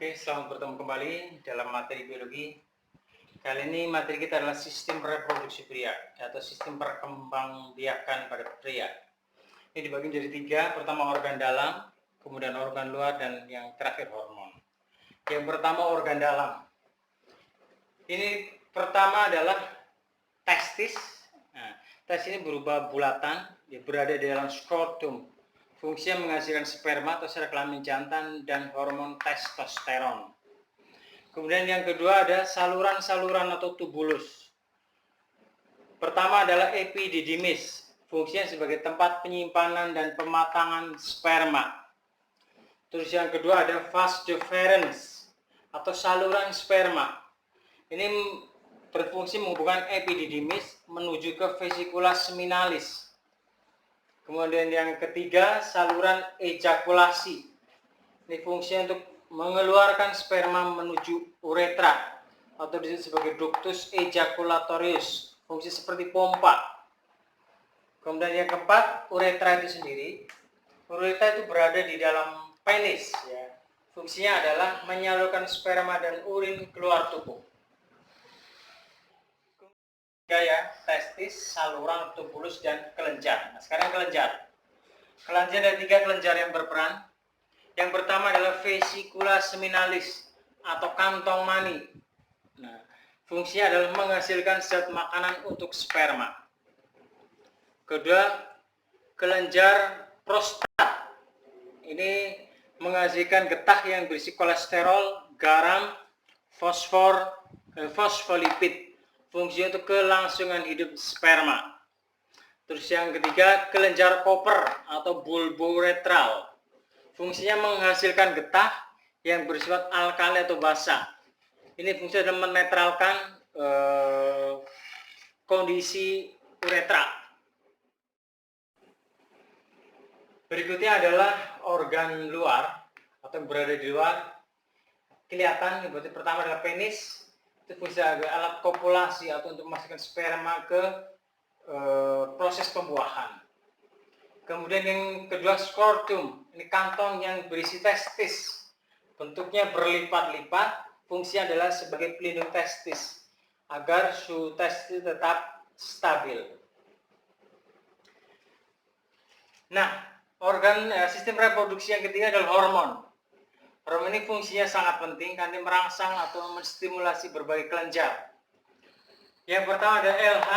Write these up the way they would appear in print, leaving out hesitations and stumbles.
Oke, selamat bertemu kembali dalam materi biologi. Kali ini materi kita adalah sistem reproduksi pria atau sistem perkembangbiakan pada pria. Ini dibagi menjadi tiga, pertama organ dalam, kemudian organ luar, dan yang terakhir hormon. Yang pertama organ dalam. Ini pertama adalah testis. Nah, testis ini berupa bulatan, dia berada di dalam skrotum. Fungsinya menghasilkan sperma atau sel kelamin jantan dan hormon testosteron. Kemudian yang kedua ada saluran-saluran atau tubulus. Pertama adalah epididymis, fungsinya sebagai tempat penyimpanan dan pematangan sperma. Terus yang kedua ada vas deferens atau saluran sperma. Ini berfungsi menghubungkan epididymis menuju ke vesikula seminalis. Kemudian yang ketiga, saluran ejakulasi. Ini fungsinya untuk mengeluarkan sperma menuju uretra atau disebut sebagai ductus ejaculatorius. Fungsi seperti pompa. Kemudian yang keempat, uretra itu sendiri. Uretra itu berada di dalam penis. Ya. Fungsinya adalah menyalurkan sperma dan urin keluar tubuh. Ya, testis, saluran, tubulus, dan kelenjar. Nah, sekarang kelenjar. Kelenjar ada tiga kelenjar yang berperan. Yang pertama adalah vesikula seminalis atau kantong mani. Nah, fungsinya adalah menghasilkan zat makanan untuk sperma. Kedua, kelenjar prostat. Ini menghasilkan getah yang berisi kolesterol, garam, fosfolipid. Fungsinya untuk kelangsungan hidup sperma. Terus yang ketiga, kelenjar Cooper atau bulbouretral. Fungsinya menghasilkan getah yang bersifat alkali atau basa. Ini fungsinya adalah menetralkan kondisi uretra. Berikutnya adalah organ luar atau yang berada di luar. Kelihatan, berarti pertama adalah penis. Itu fungsi sebagai alat kopulasi atau untuk memasukkan sperma ke proses pembuahan. Kemudian yang kedua skrotum, ini kantong yang berisi testis. Bentuknya berlipat-lipat, fungsinya adalah sebagai pelindung testis agar suhu testis tetap stabil. Nah, organ sistem reproduksi yang ketiga adalah hormon. Hormon ini fungsinya sangat penting karena merangsang atau menstimulasi berbagai kelenjar. Yang pertama ada LH,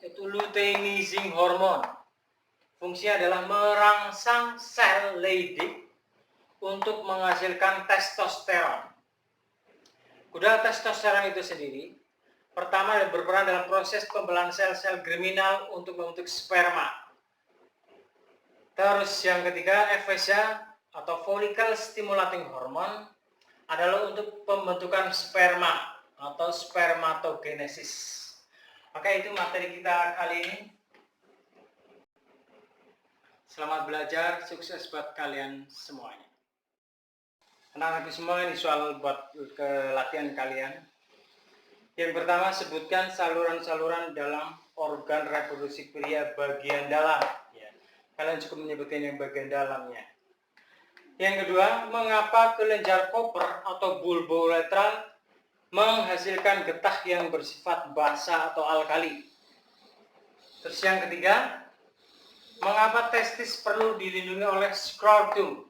yaitu luteinizing hormone. Fungsinya adalah merangsang sel Leydig untuk menghasilkan testosteron. Kedua, testosteron itu sendiri pertama berperan dalam proses pembelahan sel-sel germinal untuk membentuk sperma. Terus yang ketiga, FSH atau follicle stimulating hormone adalah untuk pembentukan sperma atau spermatogenesis. Oke, itu materi kita kali ini. Selamat belajar, sukses buat kalian semuanya. Anak-anakku semua, ini soal buat latihan kalian. Yang pertama, sebutkan saluran-saluran dalam organ reproduksi pria bagian dalam. Ya, kalian cukup menyebutkan yang bagian dalamnya. Yang kedua, mengapa kelenjar Cooper atau bulbouretral menghasilkan getah yang bersifat basa atau alkali. Terus yang ketiga, mengapa testis perlu dilindungi oleh skrotum.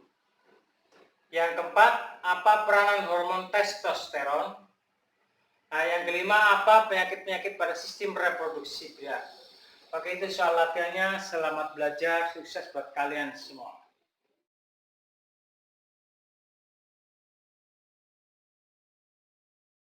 Yang keempat, apa peranan hormon testosteron. Nah, yang kelima, apa penyakit-penyakit pada sistem reproduksi pria. Oke, itu soal latihannya. Selamat belajar, sukses buat kalian semua.